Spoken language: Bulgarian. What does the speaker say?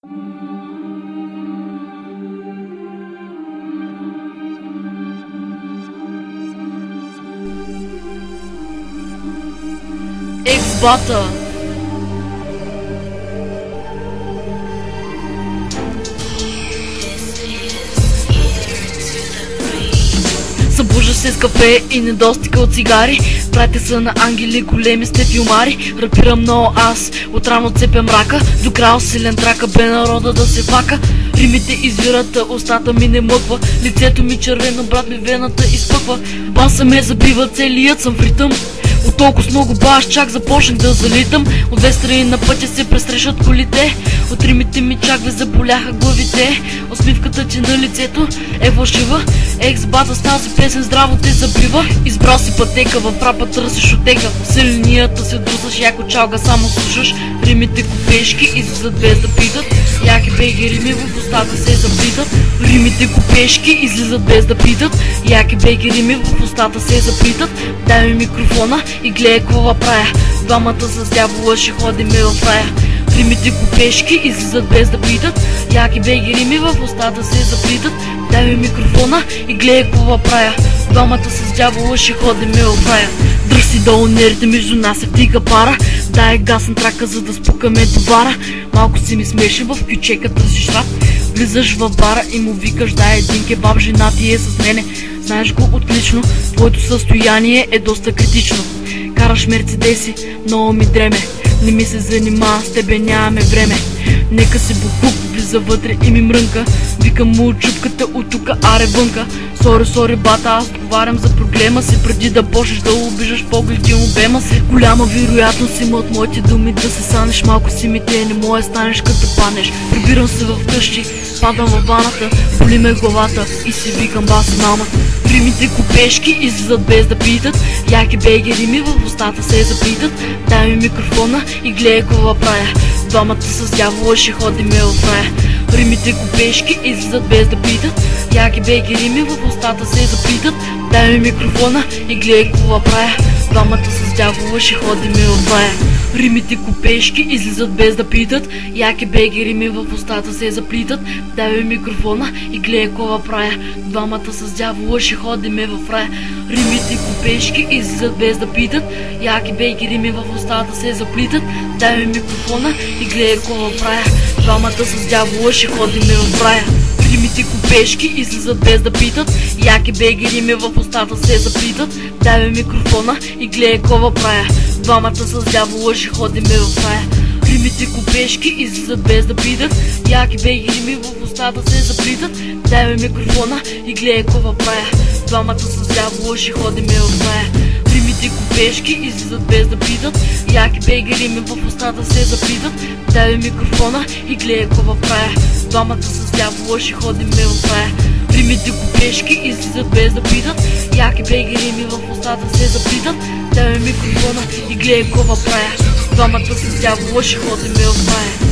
X-Bata. Събужда се с кафе и недостига от цигари. Братя са на ангели, големи сте филмари. Рапирам много аз, отрано цепя мрака. До крал силен трака, бе народа да се фака. Римите извират, устата ми не мъква. Лицето ми червено, брат ми вената изпъква. Баса ме забива, целият съм в ритъм. От толкова много баш, чак започнах да залитам. От две страни на пътя се пресрещат колите. От римите ми чак ви заболяха главите. Усмивката ти на лицето е фалшива. X-Bata с тази песен здраво те забива. Избрал си пътека, в рапа търсиш отека. Силнията се друсаш, яко чалга само слушаш. Римите купешки излизат без да питат. Яки беги рими в устата се заплитат. Римите купешки излизат без да питат. Яки беги рими в устата се заплитат. Дай ми микрофона и гледай какво правя. Двамата с дявола ще ходиме в рая. Римите купешки излизат без да питат. Яки беги рими в устата се заплитат. Дай ми микрофона и гледай какво правя. Двамата с дявола ще ходиме в рая. Дръси долу нерите, между нас се втига пара. Дай газ на трака, за да спукаме товара. Малко си ми смешен, в кючека търсиш рап. Влизаш в бара и му викаш: дай един кебаб, жена ти е с мене. Знаеш го отлично, твоето състояние е доста критично. Караш мерцедеси, много ми дреме. Не ми се занимава, с тебе нямаме време. Нека си бухук влиза вътре и ми мрънка. Викам му чупката от тука, аре вънка. Сори бата, аз отговарям за проблема си. Преди да почнеш да обижаш погледи обема си. Голяма вероятност има от моите думи да се санеш. Малко си ми те, не може станеш като панеш. Прибирам се в къщи, падам във ваната. Боли ме главата и си викам: баси мама. Римите купешки излизат без да питат. Яки беги рими в устата се заплитат. Дай ми микрофона и гледай какво правя. Двамата с дявола ще ходиме в рая. Римите купешки излизат без да питат. Яки беги рими в устата се заплитат. Дай ми микрофона и гледай какво правя. Двамата с дявола ще ходиме в рая. Римите купешки излизат без да питат. Яки беги рими в устата се заплитат. Дай ми микрофона и гледай какво правя. Двамата с дявола ще ходиме в рая. Римите купешки излизат без да питат. Яки беги рими в устата се заплитат. Дай ми микрофона и гледай какво правя. Двамата с дявола ще ходиме в рая. Римите купешки излизат без да питат. Яки беги рими в устата се заплитат. Дай ми микрофона и гледай какво правя. Двамата с дявола ще ходиме в рая. Римите купешки излизат без да питат. Яки беги рими в устата се заплитат. Дай ми микрофона и гледай какво правя. Двамата с дявола ще ходиме в рая. Римите купешки излизат без да питат. Яки беги рими в устата се заплитат. Дай ми микрофона и гледай какво правя. Двамата с дявола ще ходиме в рая. Римите купешки излизат без да питат. Яки беги рими в устата се заплитат. Дай ми микрофона и гледай какво правя. Двамата с дявола ще ходиме в рая.